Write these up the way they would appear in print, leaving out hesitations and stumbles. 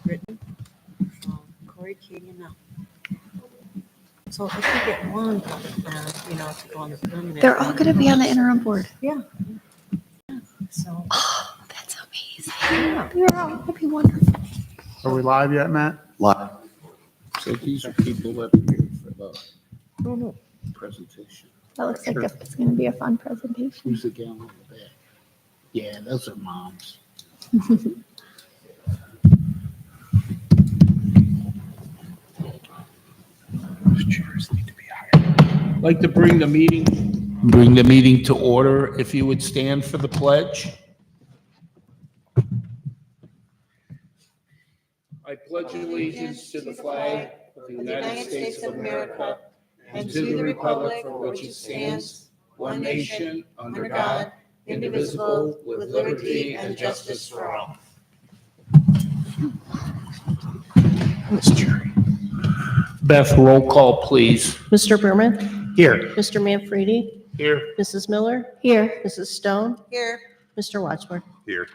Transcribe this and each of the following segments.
Written from Corey, Katie, and Mel. So if we get one public plan, to go on the permanent. They're all going to be on the interim board. Yeah. So. Oh, that's amazing. Yeah. They're all going to be wonderful. Are we live yet, Matt? Live. So these are people that are here for the presentation. That looks like it's going to be a fun presentation. Who's the gal in the back? Yeah, those are moms. Those chairs need to be higher. I'd like to bring the meeting to order. If you would stand for the pledge. I pledge allegiance to the flag of the United States of America and to the republic for which it stands, one nation, under God, indivisible, with liberty and justice for all. Miss Jerry. Beth, roll call, please. Mr. Berman? Here. Mr. Manfredi? Here. Mrs. Miller? Here. Mrs. Stone? Here. Mr. Wadsworth? Here.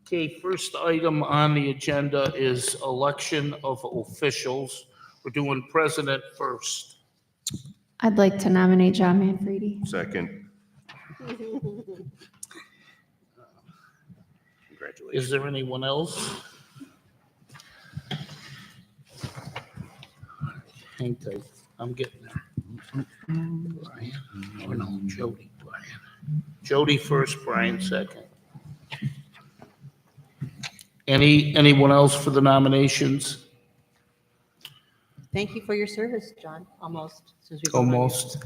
Okay, first item on the agenda is election of officials. We're doing president first. I'd like to nominate John Manfredi. Second. Congratulations. Is there anyone else? Hang tight, I'm getting there. Brian, or no, Jody, Brian. Jody first, Brian second. Anyone else for the nominations? Thank you for your service, John, almost. Since we've been on. Almost.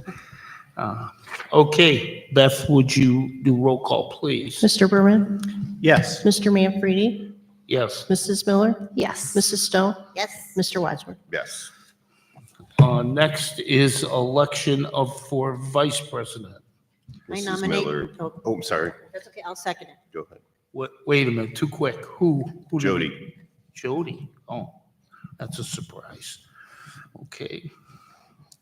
Okay, Beth, would you do roll call, please? Mr. Berman? Yes. Mr. Manfredi? Yes. Mrs. Miller? Yes. Mrs. Stone? Yes. Mr. Wadsworth? Yes. Next is election for vice president. I Mrs. nominate. Miller. Oh, I'm sorry. That's okay, I'll second it. Go ahead. Wait a minute, too quick. Who? Jody. Jody. Oh, that's a surprise. Okay.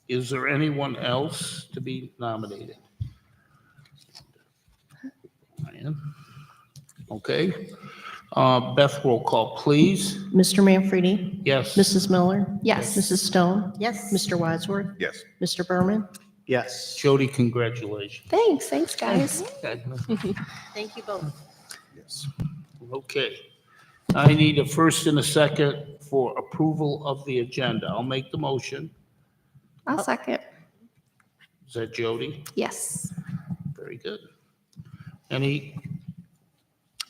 Is there anyone else to be nominated? Ryan? Okay. Beth, roll call, please. Mr. Manfredi? Yes. Mrs. Miller? Yes. Mrs. Stone? Yes. Mr. Wadsworth? Yes. Mr. Berman? Yes. Jody, congratulations. Thanks, guys. Thank you both. Yes. Okay. I need a first and a second for approval of the agenda. I'll make the motion. I'll second. Is that Jody? Yes. Very good. Any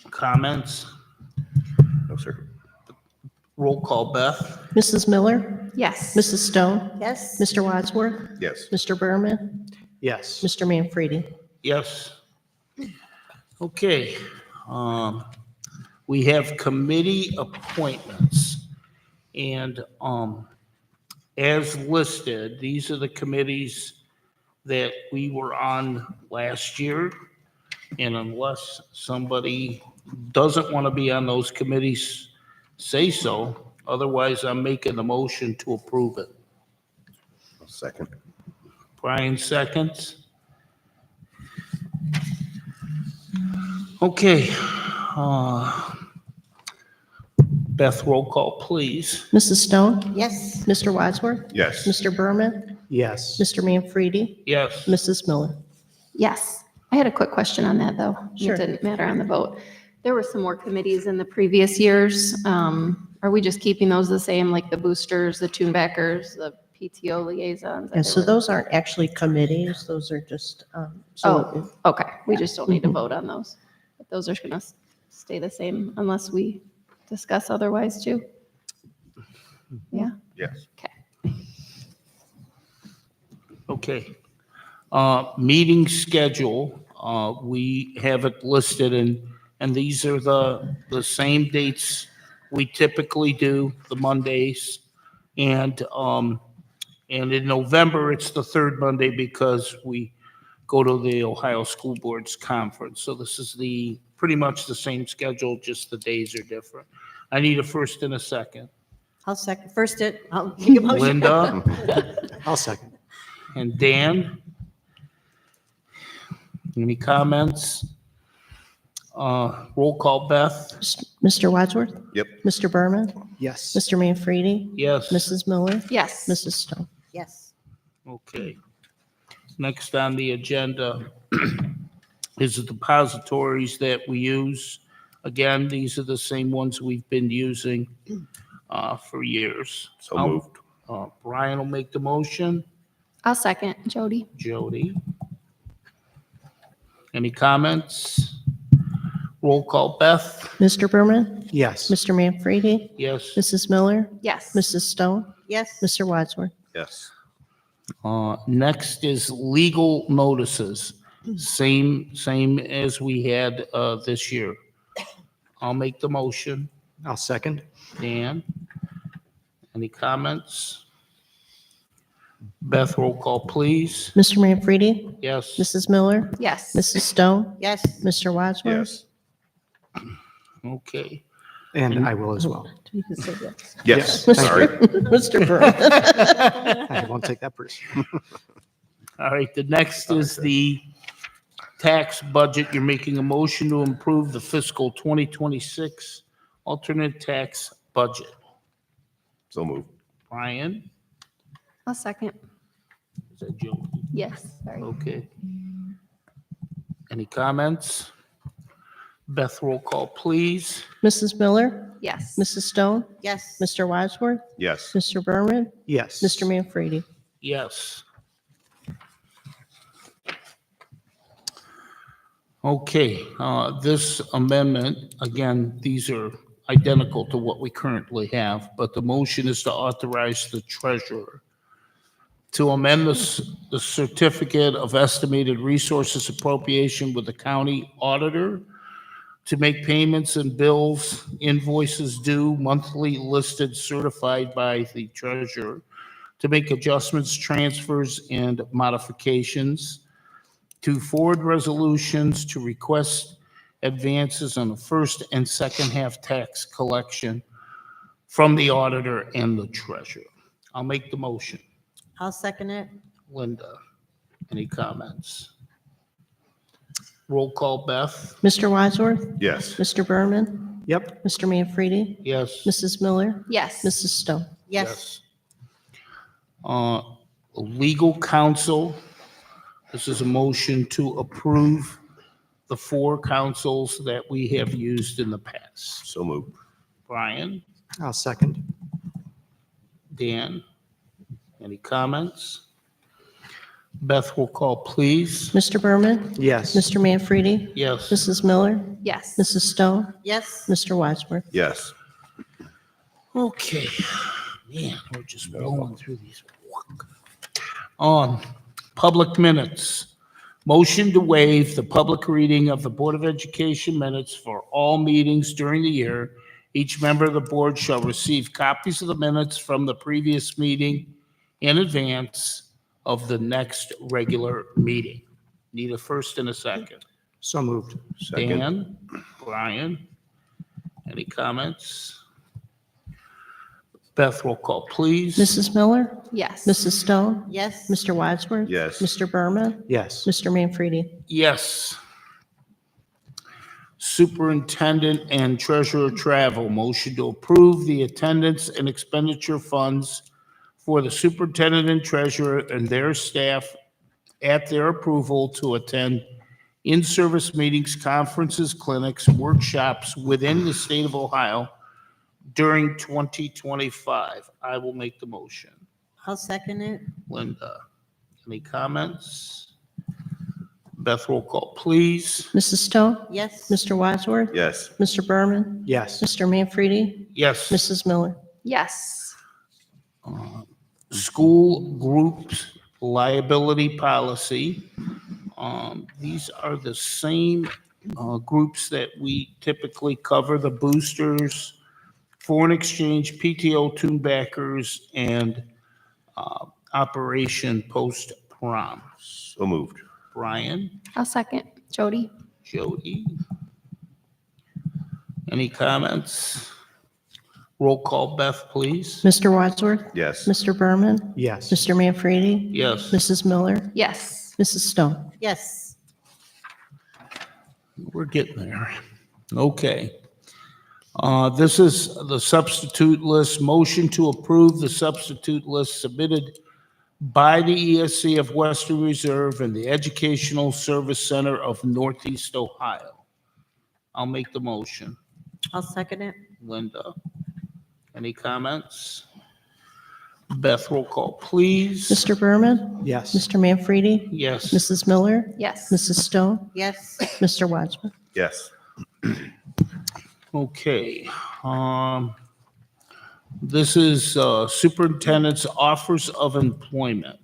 comments? No, sir. Roll call, Beth. Mrs. Miller? Yes. Mrs. Stone? Yes. Mr. Wadsworth? Yes. Mr. Berman? Yes. Mr. Manfredi? Yes. Okay. We have committee appointments. And as listed, these are the committees that we were on last year. And unless somebody doesn't want to be on those committees, say so. Otherwise, I'm making the motion to approve it. Second. Brian seconds. Okay. Beth, roll call, please. Mrs. Stone? Yes. Mr. Wadsworth? Yes. Mr. Berman? Yes. Mr. Manfredi? Yes. Mrs. Miller? Yes. I had a quick question on that, though. Sure. It didn't matter on the vote. There were some more committees in the previous years. Are we just keeping those the same, like the boosters, the tunebackers, the PTO liaisons? And so those aren't actually committees, those are just, so, Okay, we just don't need to vote on those. But those are going to stay the same unless we discuss otherwise, too? Yeah? Yes. Okay. Okay. Meeting schedule, we have it listed and these are the same dates we typically do, the Mondays. And in November, it's the third Monday because we go to the Ohio School Boards Conference. So this is pretty much the same schedule, just the days are different. I need a first and a second. I'll second. I'll make a motion. Linda I'll second. and Dan. Any comments? Roll call, Beth? Mr. Wadsworth? Yep. Mr. Berman? Yes. Mr. Manfredi? Yes. Mrs. Miller? Yes. Mrs. Stone? Yes. Okay. Next on the agenda is the depositories that we use. Again, these are the same ones we've been using for years. So moved. Brian will make the motion. I'll second. Jody? Jody. Any comments? Roll call, Beth? Mr. Berman? Yes. Mr. Manfredi? Yes. Mrs. Miller? Yes. Mrs. Stone? Yes. Mr. Wadsworth? Yes. Next is legal notices. Same as we had this year. I'll make the motion. I'll second. Dan? Any comments? Beth, roll call, please. Mr. Manfredi? Yes. Mrs. Miller? Yes. Mrs. Stone? Yes. Mr. Wadsworth? Yes. Okay. And I will as well. You can say yes. Yes. Thank Sorry. Mr. Berman? I won't take that person. All right, the next is the tax budget. You're making a motion to improve the fiscal 2026 alternate tax budget. So moved. Brian? I'll second. Is that Joe? Yes. Sorry. Okay. Any comments? Beth, roll call, please. Mrs. Miller? Yes. Mrs. Stone? Yes. Mr. Wadsworth? Yes. Mr. Berman? Yes. Mr. Manfredi? Yes. Okay, this amendment, again, these are identical to what we currently have, but the motion is to authorize the treasurer to amend the certificate of estimated resources appropriation with the county auditor to make payments and bills, invoices due, monthly listed, certified by the treasurer, to make adjustments, transfers, and modifications, to forward resolutions, to request advances on the first and second half tax collection from the auditor and the treasurer. I'll make the motion. I'll second it. Linda, any comments? Roll call, Beth? Mr. Wadsworth? Yes. Mr. Berman? Yep. Mr. Manfredi? Yes. Mrs. Miller? Yes. Mrs. Stone? Yes. Legal counsel, this is a motion to approve the 4 counsels that we have used in the past. So moved. Brian, I'll second. Dan, any comments? Beth will call, please. Mr. Berman? Yes. Mr. Manfredi? Yes. Mrs. Miller? Yes. Mrs. Stone? Yes. Mr. Wadsworth? Yes. Okay, man, we're just blowing through these. On public minutes, motion to waive the public reading of the Board of Education minutes for all meetings during the year. Each member of the board shall receive copies of the minutes from the previous meeting in advance of the next regular meeting. Need a first and a second. So moved. Second. Dan, Brian, any comments? Beth, roll call, please. Mrs. Miller? Yes. Mrs. Stone? Yes. Mr. Wadsworth? Yes. Mr. Berman? Yes. Mr. Manfredi? Yes. Superintendent and treasurer travel, motion to approve the attendance and expenditure funds for the superintendent and treasurer and their staff at their approval to attend in-service meetings, conferences, clinics, workshops within the state of Ohio during 2025. I will make the motion. I'll second it. Linda, any comments? Beth, roll call, please. Mrs. Stone? Yes. Mr. Wadsworth? Yes. Mr. Berman? Yes. Mr. Manfredi? Yes. Mrs. Miller? Yes. School groups liability policy. These are the same groups that we typically cover, the boosters, foreign exchange, PTO toonbackers, and Operation Post Prom. So moved. Brian, I'll second. Jody? Jody. Any comments? Roll call, Beth, please. Mr. Wadsworth? Yes. Mr. Berman? Yes. Mr. Manfredi? Yes. Mrs. Miller? Yes. Mrs. Stone? Yes. We're getting there. Okay. This is the substitute list. Motion to approve the substitute list submitted by the ESC of Western Reserve and the Educational Service Center of Northeast Ohio. I'll make the motion. I'll second it. Linda, any comments? Beth, roll call, please. Mr. Berman? Yes. Mr. Manfredi? Yes. Mrs. Miller? Yes. Mrs. Stone? Yes. Mr. Wadsworth? Yes. Okay. This is superintendent's offers of employment.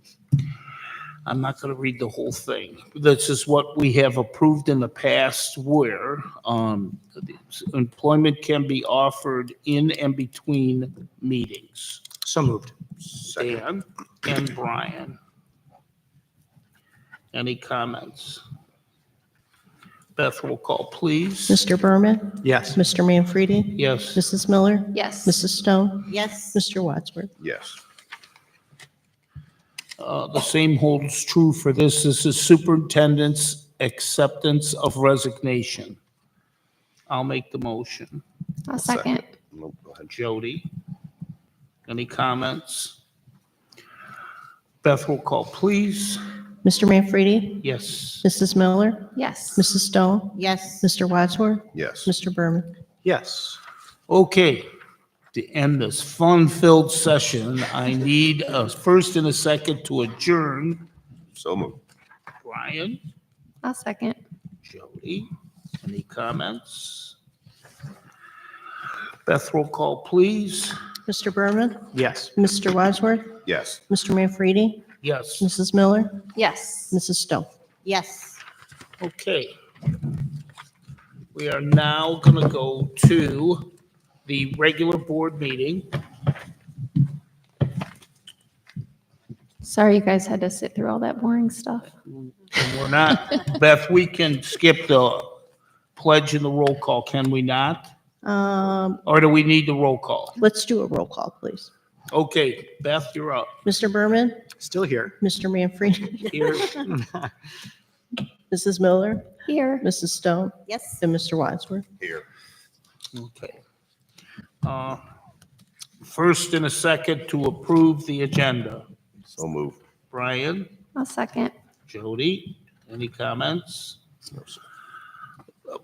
I'm not going to read the whole thing. This is what we have approved in the past where employment can be offered in and between meetings. So moved. Dan and Brian. Any comments? Beth, roll call, please. Mr. Berman? Yes. Mr. Manfredi? Yes. Mrs. Miller? Yes. Mrs. Stone? Yes. Mr. Wadsworth? Yes. The same holds true for this. This is superintendent's acceptance of resignation. I'll make the motion. I'll second. No, go ahead. Jody, any comments? Beth, roll call, please. Mr. Manfredi? Yes. Mrs. Miller? Yes. Mrs. Stone? Yes. Mr. Wadsworth? Yes. Mr. Berman? Yes. Okay, to end this fun-filled session, I need a first and a second to adjourn. So moved. Brian, I'll second. Jody, any comments? Beth, roll call, please. Mr. Berman? Yes. Mr. Wadsworth? Yes. Mr. Manfredi? Yes. Mrs. Miller? Yes. Mrs. Stone? Yes. Okay. We are now going to go to the regular board meeting. Sorry you guys had to sit through all that boring stuff. And we're not, Beth, we can skip the pledge and the roll call, can we not? Or do we need the roll call? Let's do a roll call, please. Okay, Beth, you're up. Mr. Berman? Still here. Mr. Manfredi? Here, Mrs. Miller? Here. Mrs. Stone? Yes. And Mr. Wadsworth? Here. okay. First and a second to approve the agenda. So moved. Brian, I'll second. Jody, any comments? No, sir.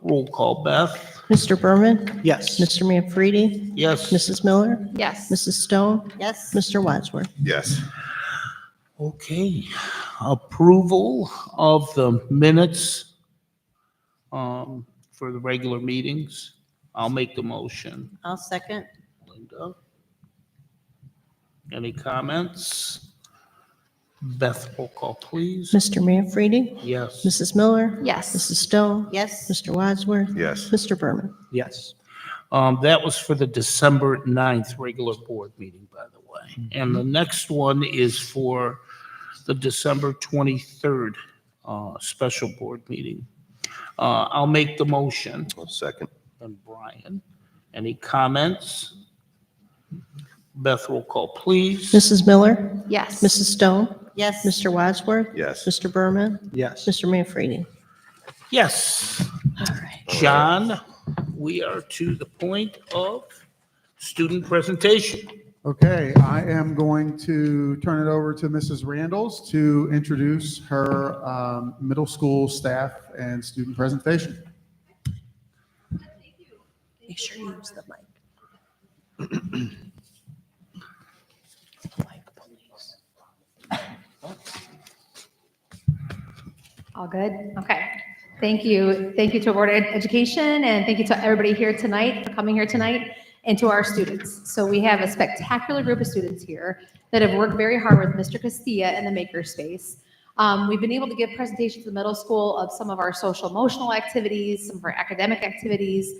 Roll call, Beth? Mr. Berman? Yes. Mr. Manfredi? Yes. Mrs. Miller? Yes. Mrs. Stone? Yes. Mr. Wadsworth? Yes. Okay, approval of the minutes for the regular meetings. I'll make the motion. I'll second. Linda? Any comments? Beth, roll call, please. Mr. Manfredi? Yes. Mrs. Miller? Yes. Mrs. Stone? Yes. Mr. Wadsworth? Yes. Mr. Berman? Yes. That was for the December 9th regular board meeting, by the way. And the next one is for the December 23rd special board meeting. I'll make the motion. I'll second. And Brian, any comments? Beth, roll call, please. Mrs. Miller? Yes. Mrs. Stone? Yes. Mr. Wadsworth? Yes. Mr. Berman? Yes. Mr. Manfredi? Yes. All right. John, we are to the point of student presentation. Okay, I am going to turn it over to Mrs. Randalls to introduce her middle school staff and student presentation. Make sure you use the mic. All good? Okay. Thank you. Thank you to Board of Education, and thank you to everybody here tonight for coming here tonight, and to our students. So we have a spectacular group of students here that have worked very hard with Mr. Castilla in the makerspace. We've been able to give presentations to the middle school of some of our social emotional activities, some of our academic activities.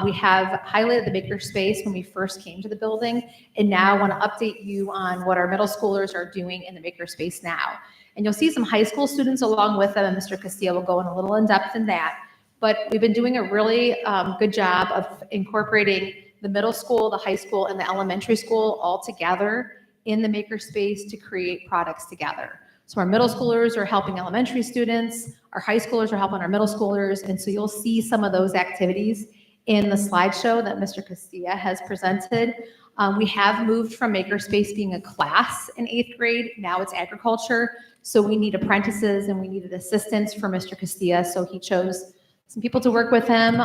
We have highlighted the makerspace when we first came to the building, and now I want to update you on what our middle schoolers are doing in the makerspace now. And you'll see some high school students along with them, and Mr. Castillo will go in a little in depth in that. But we've been doing a really good job of incorporating the middle school, the high school, and the elementary school all together in the makerspace to create products together. So our middle schoolers are helping elementary students, our high schoolers are helping our middle schoolers, and so you'll see some of those activities in the slideshow that Mr. Castilla has presented. We have moved from Makerspace being a class in 8th grade, now it's agriculture. So we need apprentices and we needed assistants for Mr. Castilla, so he chose some people to work with him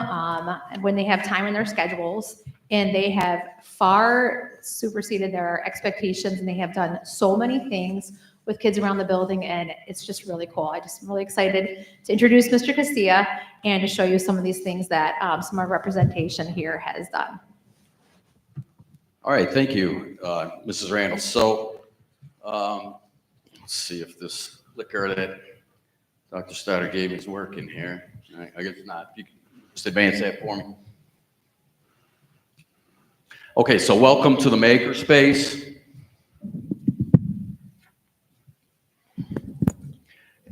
when they have time in their schedules. And they have far superseded their expectations, and they have done so many things with kids around the building, and it's just really cool. I'm really excited to introduce Mr. Castilla and to show you some of these things that some of our representation here has done. All right, thank you, Mrs. Randall. So let's see if this clicker that Dr. Stoddard gave me is working here. I guess not. If you can just advance that for me. Okay, so welcome to the Makerspace.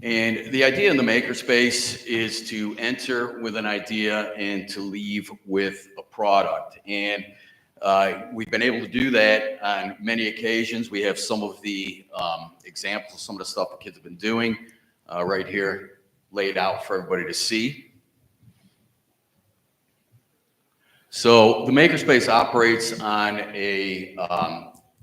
And the idea in the Makerspace is to enter with an idea and to leave with a product. And we've been able to do that on many occasions. We have some of the examples of some of the stuff the kids have been doing right here laid out for everybody to see. So the Makerspace operates on a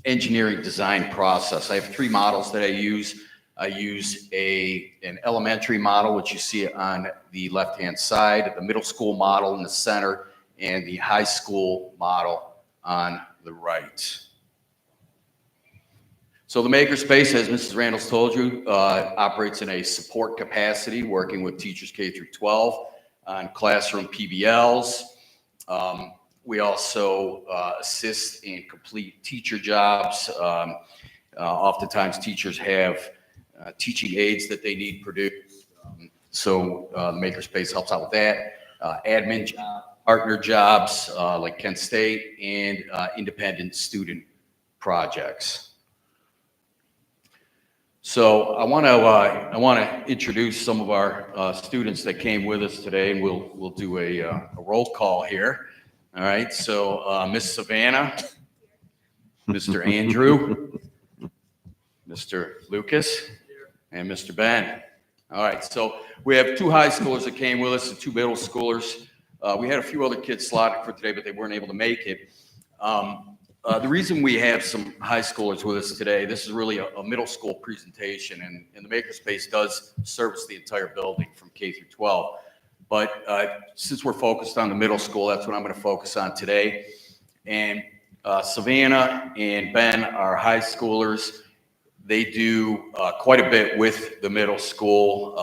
engineering design process. I have 3 models that I use. I use an elementary model, which you see on the left-hand side, the middle school model in the center, and the high school model on the right. So the Makerspace, as Mrs. Randall's told you, operates in a support capacity, working with teachers K through 12 on classroom PBLs. We also assist and complete teacher jobs. Oftentimes teachers have teaching aids that they need produced. So the Makerspace helps out with that. Admin job, partner jobs like Kent State, and independent student projects. So I want to introduce some of our students that came with us today, and we'll do a roll call here. All right. So Miss Savannah, Mr. Andrew, Mr. Lucas, and Mr. Ben. All right. So we have 2 high schoolers that came with us and 2 middle schoolers. We had a few other kids slotted for today, but they weren't able to make it. The reason we have some high schoolers with us today, this is really a middle school presentation, and the Makerspace does service the entire building from K through 12. But since we're focused on the middle school, that's what I'm going to focus on today. And Savannah and Ben are high schoolers. They do quite a bit with the middle school.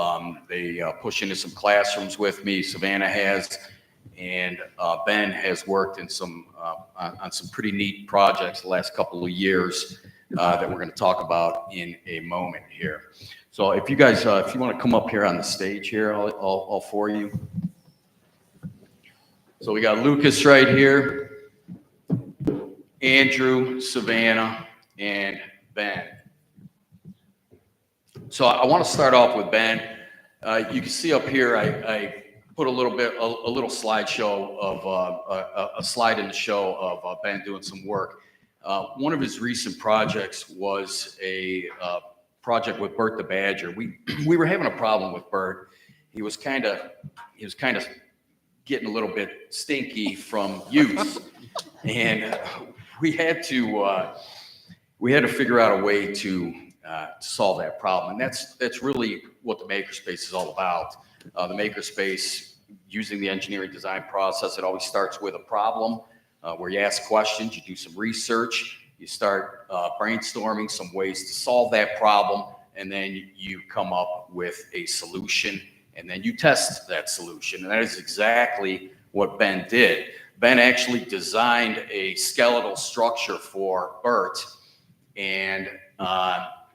They push into some classrooms with me. Savannah has. And Ben has worked in on some pretty neat projects the last couple of years that we're going to talk about in a moment here. So if you guys, if you want to come up here on the stage here, all 4 of you. So we got Lucas right here, Andrew, Savannah, and Ben. So I want to start off with Ben. You can see up here, I put a little slideshow of a slide in the show of Ben doing some work. One of his recent projects was a project with Bert the Badger. We were having a problem with Bert. He was kind of getting a little bit stinky from use, and we had to figure out a way to solve that problem. And that's really what the Makerspace is all about. The Makerspace, using the engineering design process, it always starts with a problem where you ask questions, you do some research, you start brainstorming some ways to solve that problem, and then you come up with a solution, and then you test that solution. And that is exactly what Ben did. Ben actually designed a skeletal structure for Bert, and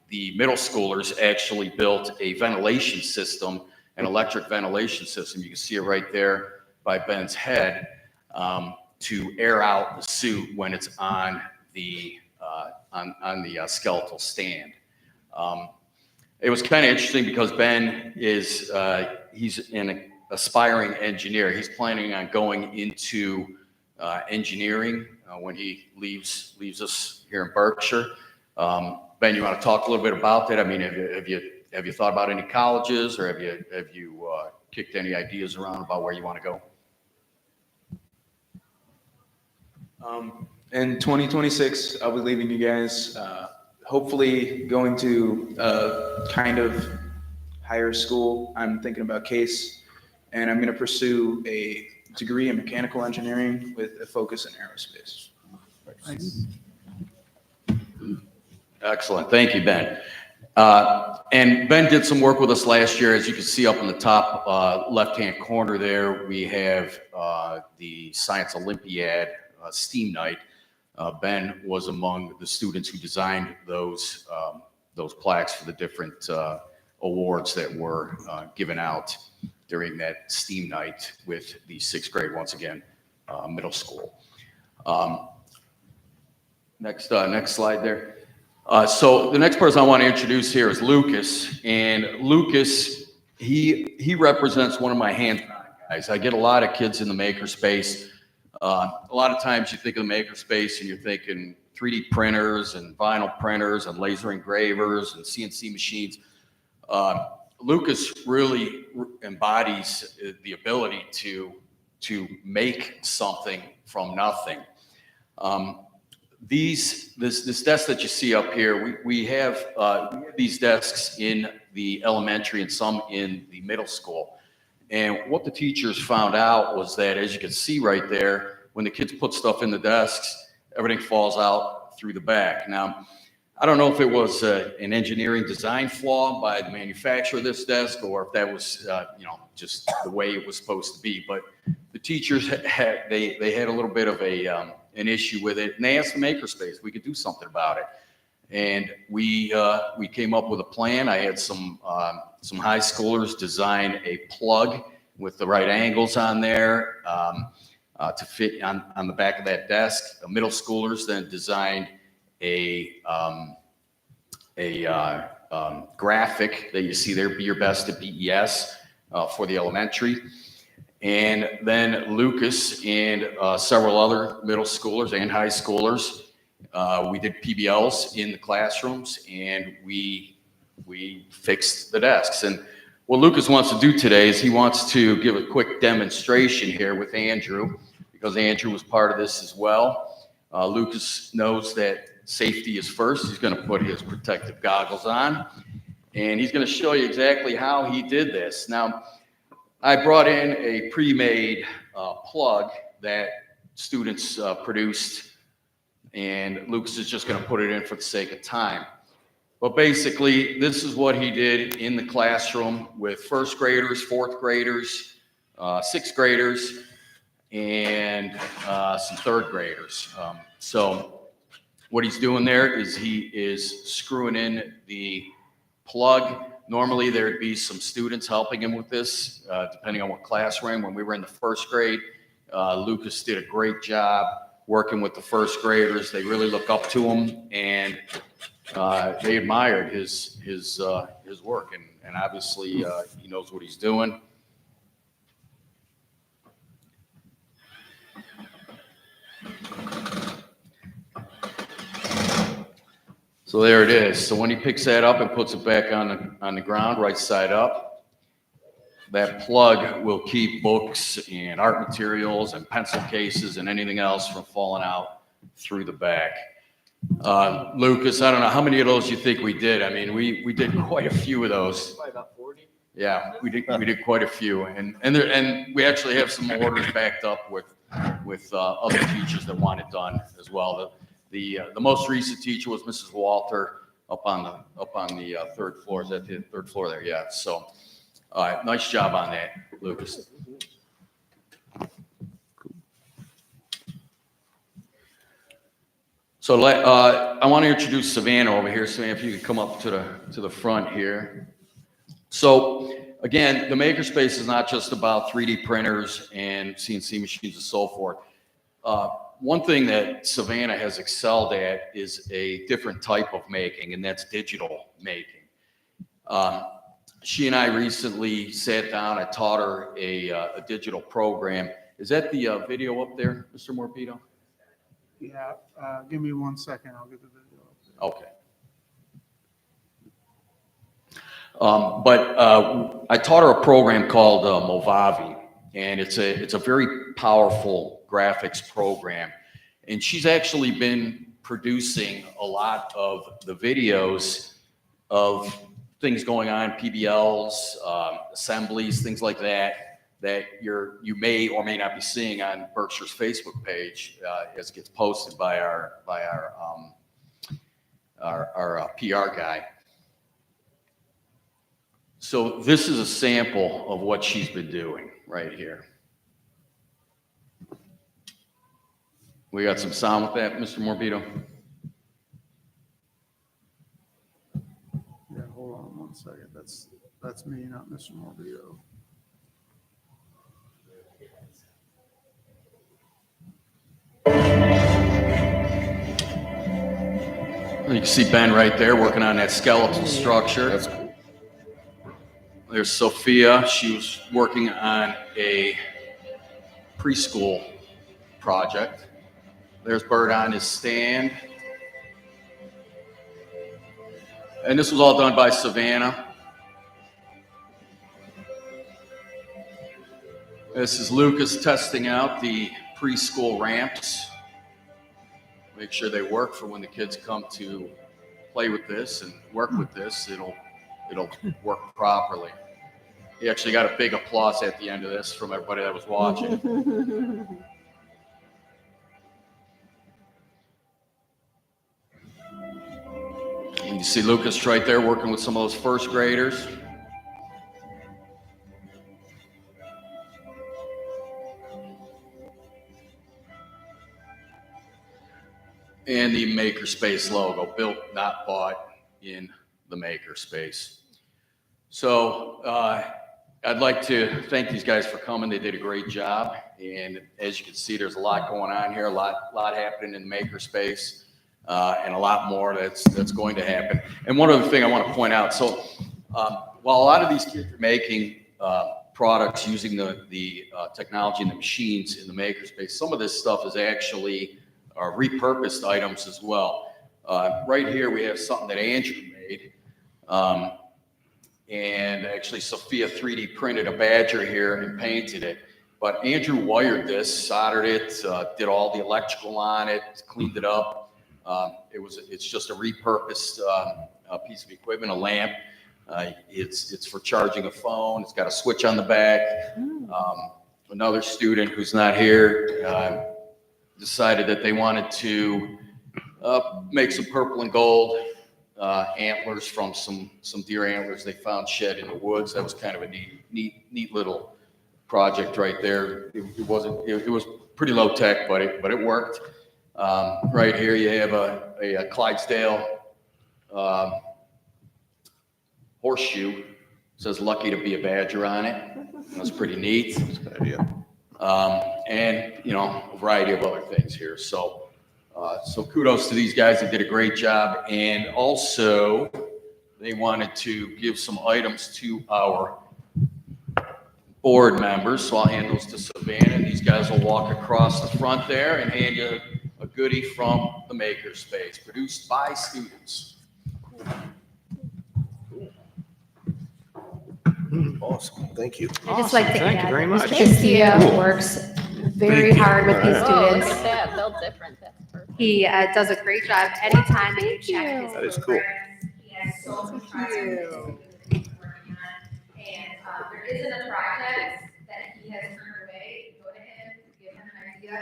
the middle schoolers actually built a ventilation system, an electric ventilation system. You can see it right there by Ben's head, to air out the suit when it's on the skeletal stand. It was kind of interesting because Ben is he's an aspiring engineer. He's planning on going into Ben, you want to talk a little bit about that? I mean, have you thought about any colleges, or have you kicked any ideas around about where you want to go? In 2026, I'll be leaving you guys, hopefully going to a kind of higher school. I'm thinking about CASE, and I'm going to pursue a degree in mechanical engineering with a focus in aerospace. Excellent. Thank you, Ben. And Ben did some work with us last year. As you can see up in the top left-hand corner there, we have the Science Olympiad STEAM night. Ben was among the students who designed those plaques for the different awards that were given out during that STEAM night with the sixth grade, once again, middle school. Next slide there. So the next person I want to introduce here is Lucas, and Lucas, he represents one of my hands-on guys. I get a lot of kids in the makerspace. A lot of times you think of the makerspace and you're thinking 3D printers and vinyl printers and laser engravers and CNC machines. Lucas really embodies the ability to make something from nothing. This desk that you see up here, we have these desks in the elementary and some in the middle school. And what the teachers found out was that, as you can see right there, when the kids put stuff in the desks, everything falls out through the back. Now, I don't know if it was an engineering design flaw by the manufacturer of this desk, or if that was, just the way it was supposed to be. But the teachers had a little bit of an issue with it, and they asked the makerspace if we could do something about it. And we came up with a plan. I had some high schoolers design a plug with the right angles on there to fit on the back of that desk. The middle schoolers then designed a graphic that you see there, Be Your Best at BES, for the elementary. And then Lucas and several other middle schoolers and high schoolers, we did PBLs in the classrooms, and we fixed the desks. And what Lucas wants to do today is he wants to give a quick demonstration here with Andrew, because Andrew was part of this as well. Lucas knows that safety is first. He's going to put his protective goggles on, and he's going to show you exactly how he did this. Now, I brought in a pre-made plug that students produced, and Lucas is just going to put it in for the sake of time. But basically, this is what he did in the classroom with first graders, fourth graders, sixth graders, and some third graders. So what he's doing there is he is screwing in the plug. Normally, there'd be some students helping him with this, depending on what class we're in. When we were in the first grade, Lucas did a great job working with the first graders. They really look up to him, and they admired his work. And obviously, he knows what he's doing. So there it is. So when he picks that up and puts it back on the ground, right side up, that plug will keep books and art materials and pencil cases and anything else from falling out through the back. Lucas, I don't know how many of those you think we did. I mean, we did quite a few of those. Probably about 40. Yeah, we did quite a few, and we actually have some orders backed up with other teachers that want it done as well. The most recent teacher was Mrs. Walter up on the third floor. Is that the third floor there? Yeah. So, nice job on that, Lucas. So I want to introduce Savannah over here. Savannah, if you could come up to the front here. So again, the makerspace is not just about 3D printers and CNC machines and so forth. One thing that Savannah has excelled at is a different type of making, and that's digital making. She and I recently sat down. I taught her a digital program. Is that the video up there, Mr. Morpito? Yeah, give me 1 second. I'll get the video up there. Okay. But I taught her a program called Movavi, and it's a very powerful graphics program. And she's actually been producing a lot of the videos of things going on, PBLs, assemblies, things like that, that you may or may not be seeing on Berkshire's Facebook page as it gets posted by our PR guy. So this is a sample of what she's been doing right here. We got some sound with that, Mr. Morbido? Yeah, hold on one second. That's me, not Mr. Morbido. You can see Ben right there working on that skeletal structure. That's cool. There's Sophia. She was working on a preschool project. There's Bert on his stand. And this was all done by Savannah. This is Lucas testing out the preschool ramps. Make sure they work for when the kids come to play with this and work with this. It'll work properly. He actually got a big applause at the end of this from everybody that was watching. And you see Lucas right there working with some of those first graders. And the Makerspace logo, built, not bought, in the Makerspace. So I'd like to thank these guys for coming. They did a great job. And as you can see, there's a lot going on here, a lot happening in the Makerspace, and a lot more that's going to happen. And one other thing I want to point out, so while a lot of these kids are making products using the technology and the machines in the Makerspace, some of this stuff is actually repurposed items as well. Right here we have something that Andrew made. And actually Sophia 3D printed a badger here and painted it. But Andrew wired this, soldered it, did all the electrical on it, cleaned it up. It's just a repurposed piece of equipment, a lamp. It's for charging a phone. It's got a switch on the back. Another student who's not here decided that they wanted to make some purple and gold antlers from some deer antlers they found shed in the woods. That was kind of a neat little project right there. It was pretty low tech, but it worked. Right here you have a Clydesdale horseshoe. It says "Lucky to be a Badger" on it. That's pretty neat. That's a good idea. And a variety of other things here. So kudos to these guys. They did a great job. And also they wanted to give some items to our board members. So I'll hand those to Savannah. These guys will walk across the front there and hand you a goodie from the Makerspace, produced by students. Awesome. Thank you. I'd just like to Thank you add, very much. Mr. Castillo works very hard with these Oh, look students. at that, built different, that's perfect. He does a great job anytime that you Thank check you. his That is cool. programs. He has so many projects that he's working on. And there isn't a project that he has turned away. Go to him, give him an idea.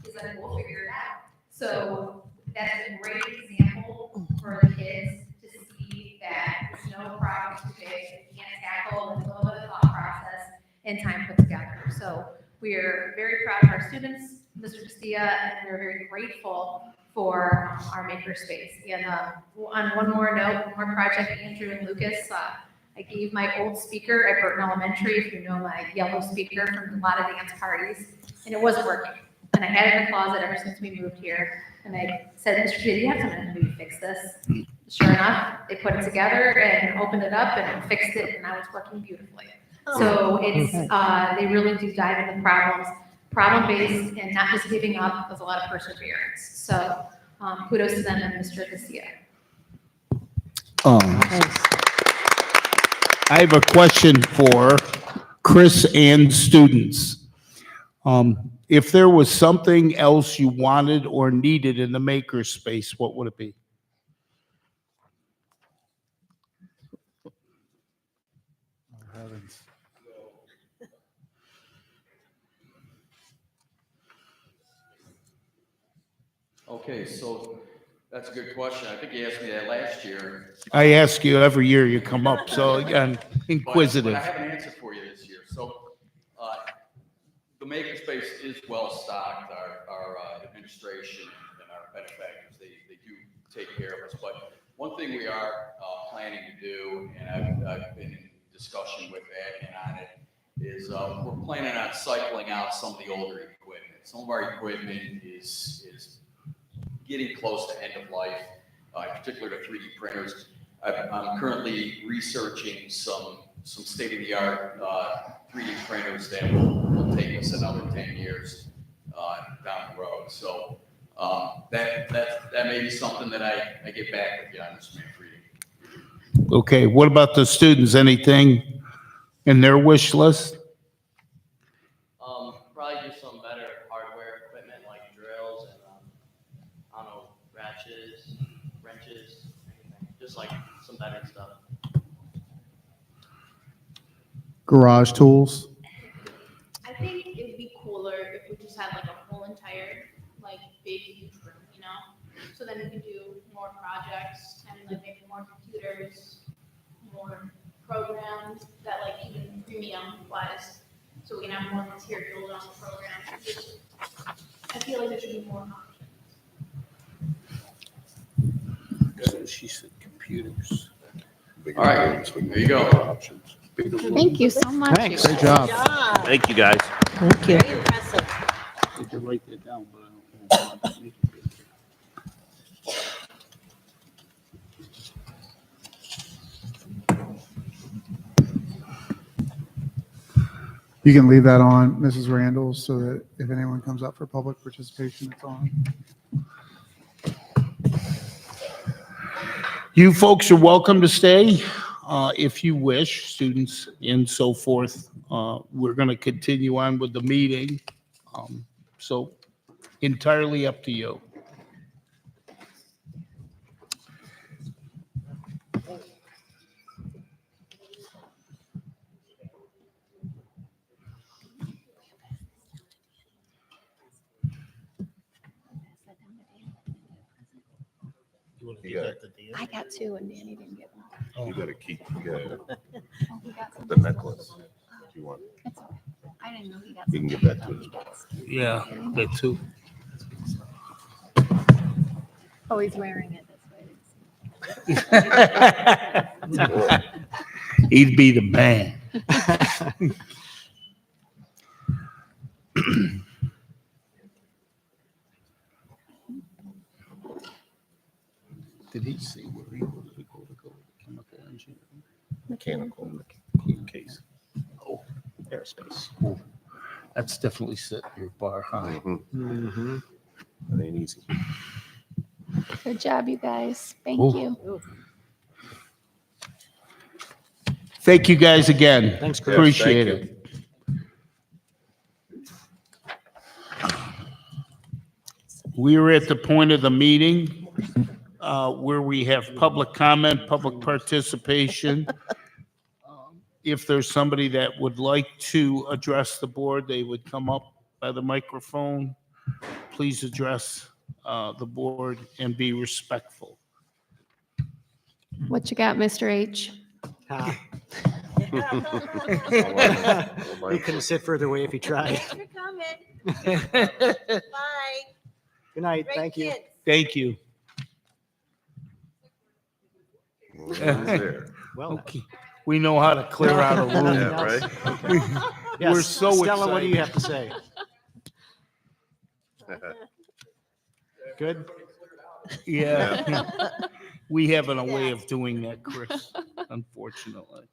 He's like, we'll figure it out. So that's a great example for the kids to see that there's no problem too big that you can't tackle, and a little bit of thought process and time put together. So we're very proud of our students, Mr. Castillo, and we're very grateful for our Makerspace. And on one more note, one more project, Andrew and Lucas, I gave my old speaker at Burton Elementary, if you know my yellow speaker from a lot of dance parties, and it wasn't working. And I had it in the closet ever since we moved here. And I said, Mr. Castillo, you have to maybe fix this. Sure enough, they put it together and opened it up and fixed it, and now it's working beautifully. So it's, they really do dive into problems, problem-based, and not just giving up with a lot of perseverance. So kudos to them and Mr. Castillo. I have a question for Chris and students. If there was something else you wanted or needed in the makerspace, what would it be? Okay, so that's a good question. I think you asked me that last year. I ask you every year you come up, so again, But I inquisitive. have an answer for you this year. So, the makerspace is well stocked. Our administration and our benefactors, they do take care of us. But one thing we are planning to do, and I've been in discussion with admin on it, is we're planning on cycling out some of the older equipment. Some of our equipment is getting close to end of life, in particular the 3D printers. I'm currently researching some state-of-the-art 3D printers that will take us another 10 years down the road. So that may be something that I get back with you on this, Manfred. Okay, what about the students? Anything in their wish list? Probably just some better hardware equipment like drills and I don't know, ratchets, wrenches, anything. Just like some better stuff. Garage tools. I think it would be cooler if we just had like a whole entire like big huge room, you know? So then we could do more projects and like maybe more computers, more programs that like even premium wise, so we can have more materials on the program. Just, I feel like there should be more options. She said computers. All right, there you go. Thank you so much. Thanks. Great job. Thank you, guys. Thank you. Very impressive. I can write that down, but I don't know. You can leave that on, Mrs. Randall, so that if anyone comes up for public participation, it's on. You folks are welcome to stay if you wish, students and so forth. We're going to continue on with the meeting. So entirely up to you. I got two and Danny didn't get one. You gotta keep, you gotta, Oh, he got some. the necklace, if you want. It's okay. I didn't know he got You can some. give that to him. Yeah, that too. Oh, he's wearing it this way. He'd be the man. Did he say where he wanted to go chemical engineering? Mechanical case. Oh, aerospace. Oh, that's definitely set your bar high. Mhm. That ain't easy. Good job, you guys. Thank Oh. you. Thank you guys again. Thanks, Chris. Appreciate Thank it. We are at the point of the meeting where we have public comment, public participation. If there's somebody that would like to address the board, they would come up by the microphone. Please address the board and be respectful. What you got, Mr. H? Ah. He couldn't sit further away if he tried. Thanks for coming. Bye. Good night. Great Thank you. kids. Thank you. Well, it's there. Well, Okay, we know how to clear out a room. Yeah, right? yes, We're so Stella, what do you excited. have to say? Good? Yeah. We have a way of doing that, Chris, unfortunately.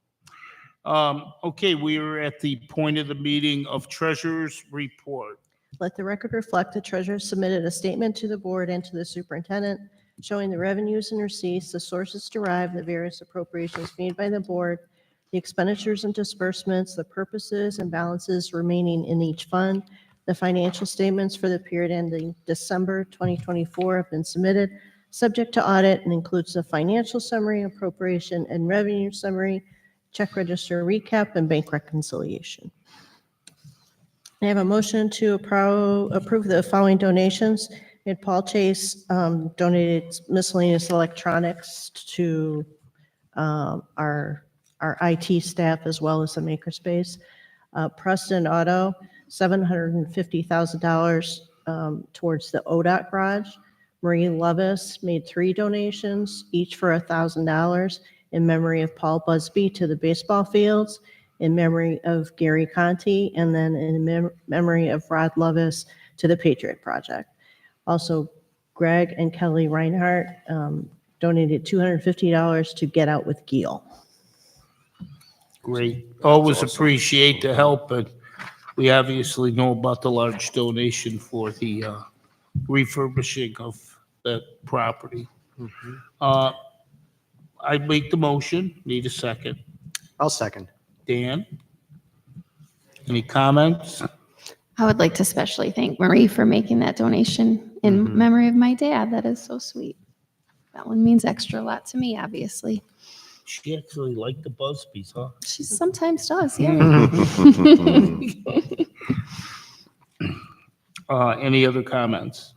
Okay, we are at the point of the meeting of treasurer's report. Let the record reflect the treasurer submitted a statement to the board and to the superintendent showing the revenues and receipts, the sources derived, the various appropriations made by the board the expenditures and disbursements, the purposes and balances remaining in each fund. The financial statements for the period ending December 2024 have been submitted, subject to audit, and includes the financial summary, appropriation and revenue summary, check register recap, and bank reconciliation. I have a motion to approve the following donations. We had Paul Chase donated miscellaneous electronics to our IT staff as well as the makerspace. Preston Auto, $750,000 towards the ODOT garage. Marie Levis made 3 donations, each for $1,000 in memory of Paul Busby to the baseball fields, in memory of Gary Conti, and then in memory of Rod Levis to the Patriot Project. Also, Greg and Kelly Reinhardt donated $250 to Get Out with Geel. Great. Always appreciate the help, but we obviously know about the large donation for the refurbishing of that property. I make the motion. Need a second. I'll second. Dan? Any comments? I would like to especially thank Marie for making that donation in memory of my dad. That is so sweet. That one means extra lot to me, obviously. She actually liked the Busbys, huh? She sometimes does, yeah. Any other comments?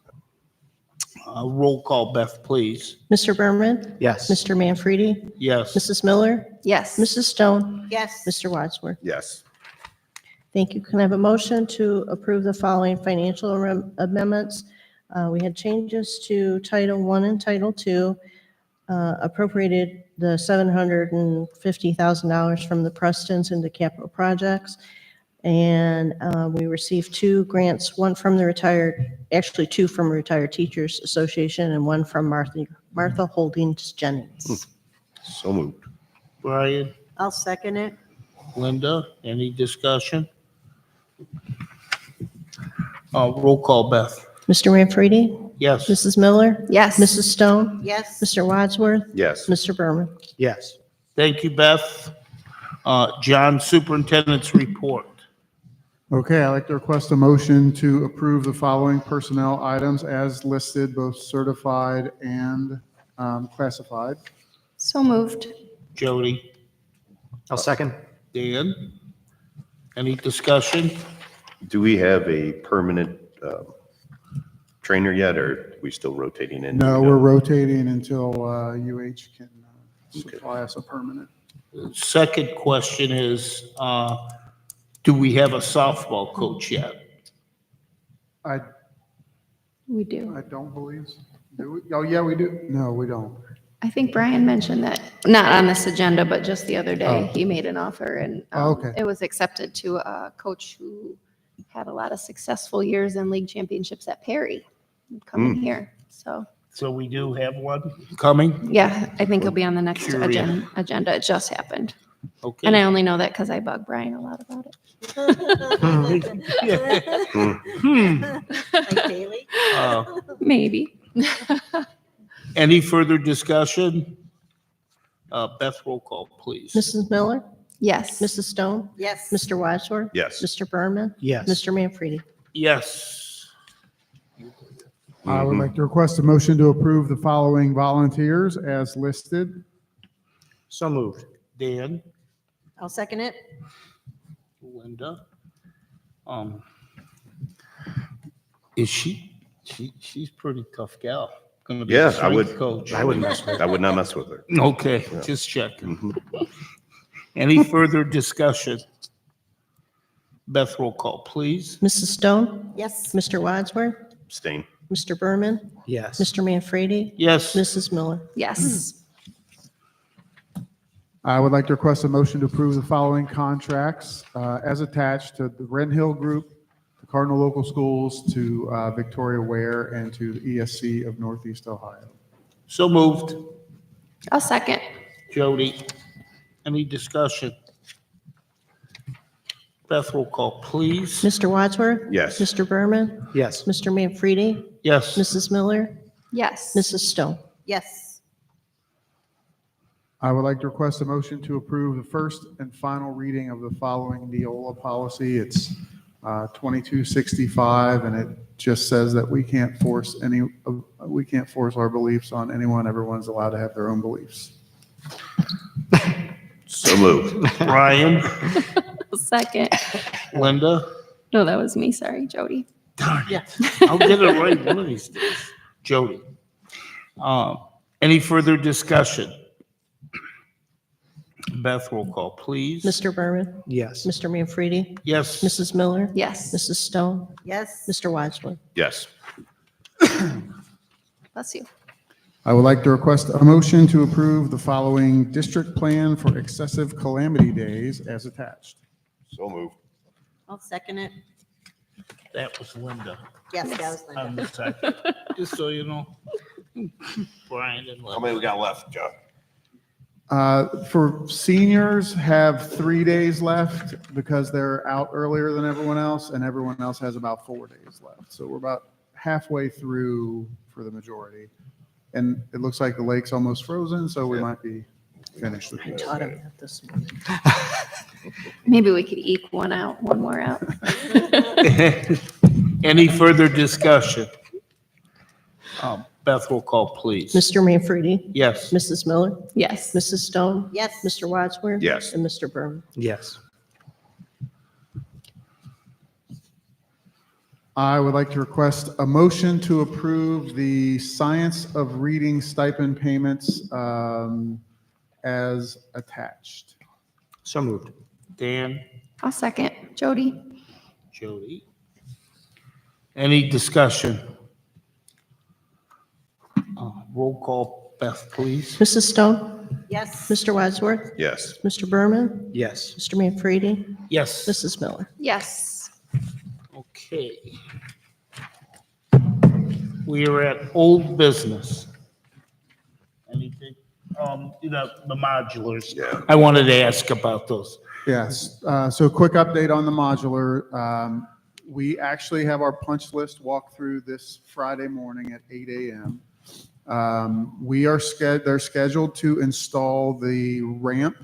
Roll call, Beth, please. Mr. Berman? Yes. Mr. Manfredi? Yes. Mrs. Miller? Yes. Mrs. Stone? Yes. Mr. Wadsworth? Yes. Thank you. Can I have a motion to approve the following financial amendments? We had changes to Title I and Title II, appropriated the $750,000 from the Prestons into capital projects. And we received 2 grants, two from Retired Teachers Association and one from Martha Holdings Jennings. So moved. Brian, I'll second it. Linda, any discussion? Roll call, Beth. Mr. Manfredi? Yes. Mrs. Miller? Yes. Mrs. Stone? Yes. Mr. Wadsworth? Yes. Mr. Berman? Yes. Thank you, Beth. John, Superintendent's report. Okay, I'd like to request a motion to approve the following personnel items as listed, both certified and classified. So moved. Jody, I'll second. Dan, any discussion? Do we have a permanent trainer yet, or are we still rotating in? No, we're rotating until UH can supply us a permanent. Second question is, do we have a softball coach yet? We do. I don't believe so. Do we? Oh, yeah, we do. No, we don't. I think Brian mentioned that, not on this agenda, but just the other day, he made an offer and Okay. it was accepted to a coach who had a lot of successful years in league championships at Perry, coming here. So, So we do have one coming? yeah, I think he'll be on the next Curious. agenda. It just happened. Okay. And I only know that because I bug Brian a lot about it. Like Daily? Maybe. Any further discussion? Beth, roll call, please. Mrs. Miller? Yes. Mrs. Stone? Yes. Mr. Wadsworth? Yes. Mr. Berman? Yes. Mr. Manfredi? Yes. I would like to request a motion to approve the following volunteers as listed. So moved. Dan, I'll second it. Linda. She's pretty tough gal. Gonna be a Yeah, I strength would. coach. I wouldn't mess with I would not mess with her. Okay, just checking. Any further discussion? Beth, roll call, please. Mrs. Stone? Yes. Mr. Wadsworth? Abstain. Mr. Berman? Yes. Mr. Manfredi? Yes. Mrs. Miller? Yes. I would like to request a motion to approve the following contracts as attached to the Wren Hill Group, to Cardinal Local Schools, to Victoria Ware, and to the ESC of Northeast Ohio. So moved. I'll second. Jody, any discussion? Beth, roll call, please. Mr. Wadsworth? Yes. Mr. Berman? Yes. Mr. Manfredi? Yes. Mrs. Miller? Yes. Mrs. Stone? Yes. I would like to request a motion to approve the first and final reading of the following Neola policy. It's 2265, and it just says that we can't force our beliefs on anyone. Everyone's allowed to have their own beliefs. So moved. Brian, Second. Linda? No, that was me. Sorry, Jody. Darn it. I'll get it right one of these days. Jody. Any further discussion? Beth, roll call, please. Mr. Berman, Yes. Mr. Manfredi, Yes. Mrs. Miller, Yes. Mrs. Stone, Yes. Mr. Wadsworth. Yes. Bless you. I would like to request a motion to approve the following district plan for excessive calamity days as attached. So moved. I'll second it. That was Linda. Yes, that was On Linda. the second, just so you know. Brian and How Linda. many we got left, John? For seniors, have 3 days left because they're out earlier than everyone else, and everyone else has about 4 days left. So we're about halfway through for the majority. And it looks like the lake's almost frozen, so we might be finished with I it. taught him that this morning. Maybe we could eke one more out. Any further discussion? Beth, roll call, please. Mr. Manfredi, Yes. Mrs. Miller, Yes. Mrs. Stone, Yes. Mr. Wadsworth. Yes. And Mr. Berman. Yes. I would like to request a motion to approve the Science of Reading stipend payments as attached. So moved. Dan, I'll second. Jody. Jody. Any discussion? Roll call, Beth, please. Mrs. Stone, Yes. Mr. Wadsworth, Yes. Mr. Berman, Yes. Mr. Manfredi, Yes. Mrs. Miller. Yes. Okay. We are at old business. Anything? The modulars. Yeah. I wanted to ask about those. Yes, so quick update on the modular. We actually have our punch list walkthrough this Friday morning at 8 a.m. They're scheduled to install the ramp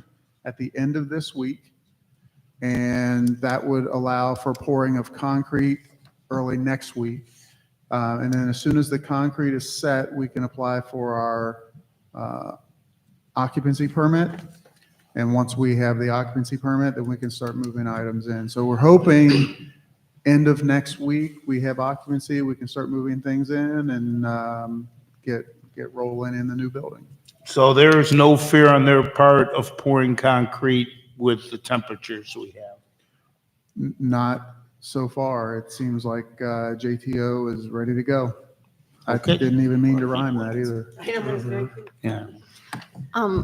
at the end of this week, and that would allow for pouring of concrete early next week. And then as soon as the concrete is set, we can apply for our occupancy permit. And once we have the occupancy permit, then we can start moving items in. So we're hoping end of next week, we have occupancy, we can start moving things in and get rolling in the new building. So there is no fear on their part of pouring concrete with the temperatures we have. Not so far. It seems like JTO is ready to go. I Okay. didn't even mean to rhyme that either. I know, it was very cool. Yeah.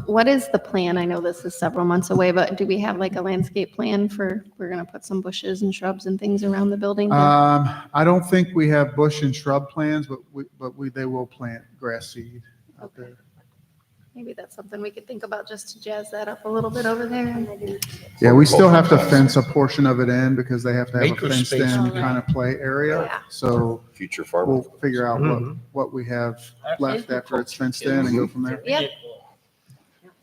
What is the plan? I know this is several months away, but do we have like a landscape plan we're gonna put some bushes and shrubs and things around the building? I don't think we have bush and shrub plans, but they will plant grass seed out Okay. there. Maybe that's something we could think about just to jazz that up a little bit over there. Yeah, we still have to fence a portion of it in because they have to have a Maker fenced space. in kind of play area. Yeah. So Future we'll farmer. figure out what we have left after it's fenced in and go from there. Yep.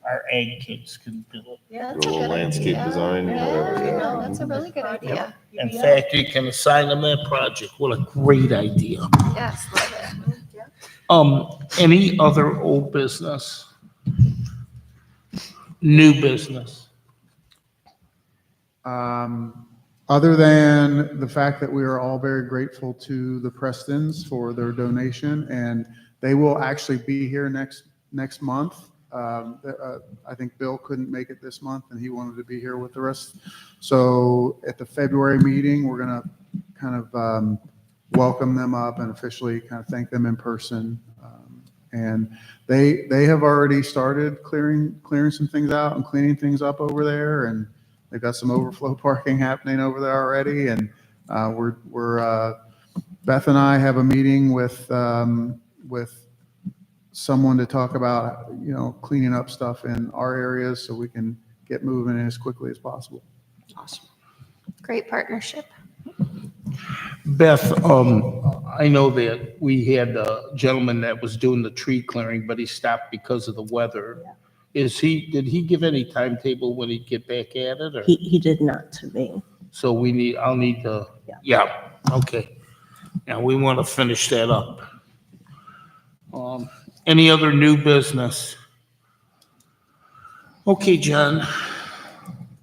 Our egg kids can do it. Yeah, that's a Little good landscape idea. design, Yeah, whatever. no, that's a really good idea. In fact, you can assign them that project. What a great idea. Yes, love it. Any other old business? New business? Other than the fact that we are all very grateful to the Prestons for their donation, and they will actually be here next month. I think Bill couldn't make it this month, and he wanted to be here with the rest. So at the February meeting, we're going to kind of welcome them up and officially kind of thank them in person. And they have already started clearing some things out and cleaning things up over there, and they've got some overflow parking happening over there already. And Beth and I have a meeting with someone to talk about, cleaning up stuff in our areas so we can get moving as quickly as possible. Awesome. Great partnership. Beth, I know that we had a gentleman that was doing the tree clearing, but he stopped because of the weather. did he give any timetable when he'd get back at it, or? He did not to me. So I'll need to, yeah, okay. Now, we want to finish that up. Any other new business? Okay, John.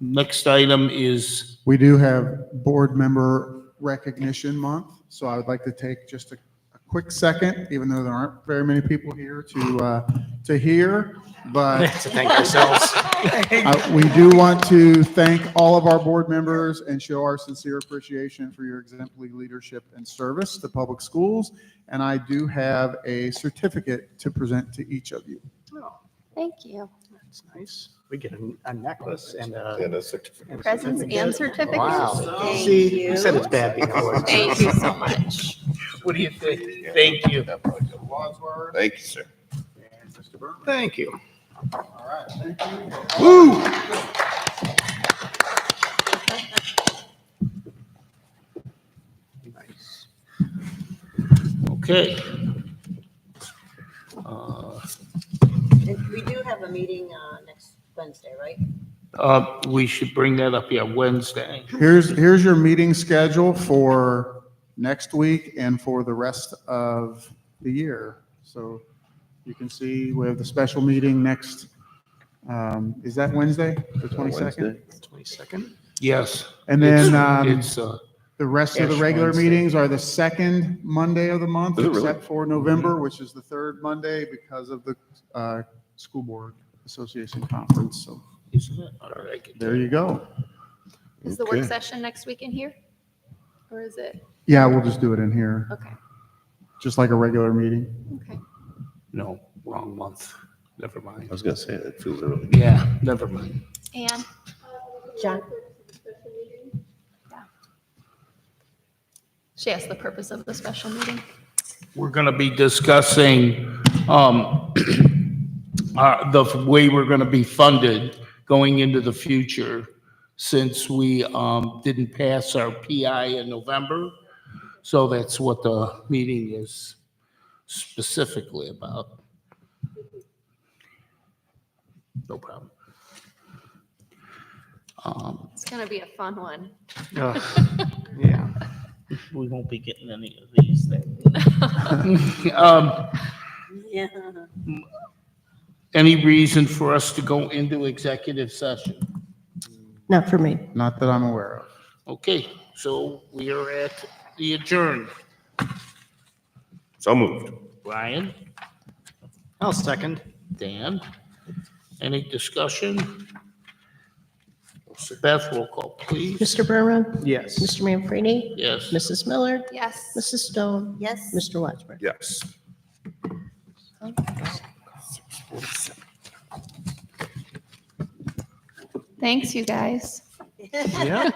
Next item is, We do have board member recognition month, so I would like to take just a quick second, even though there aren't very many people here to hear, but To thank ourselves. we do want to thank all of our board members and show our sincere appreciation for your exemplary leadership and service to public schools. And I do have a certificate to present to each of you. Thank you. That's nice. We get a necklace and And a certificate. Presents and certificates. Wow. Thank See, you. you said it's bad being awarded. Thank you so much. what do you think? Thank you. Wadsworth Thank you, sir. and Mr. Berman. Thank you. All right, thank you. Woo! Nice. Okay. And we do have a meeting next Wednesday, right? We should bring that up, yeah, Wednesday. Here's your meeting schedule for next week and for the rest of the year. So you can see we have the special meeting next, is that Wednesday, the 22nd? 22nd? Yes. And then It's, the rest of the Ash regular Wednesday. meetings are the second Monday of the month, Is it really? except for November, which is the third Monday because of the School Board Association Conference. So isn't it? All right, I can there you go. Is the work Okay. session next week in here? Or is it? Yeah, we'll just do it in here, Okay, just like a regular meeting. okay. No, wrong month. Never I mind. was gonna say, that feels early. Yeah, never mind. And John? she asked the purpose of the special meeting. We're going to be discussing the way we're going to be funded going into the future, since we didn't pass our PI in November. So that's what the meeting is specifically about. No problem. It's gonna be a fun one. Yeah. We won't be getting any of these things. Yeah. Any reason for us to go into executive session? Not for me. Not that I'm aware of. Okay, so we are at the adjourn. So moved. Brian, I'll second. Dan, any discussion? Beth, roll call, please. Mr. Berman, Yes. Mr. Manfredi, Yes. Mrs. Miller, Yes. Mrs. Stone, Yes. Mr. Wadsworth. Yes. Thanks, you guys. Yeah.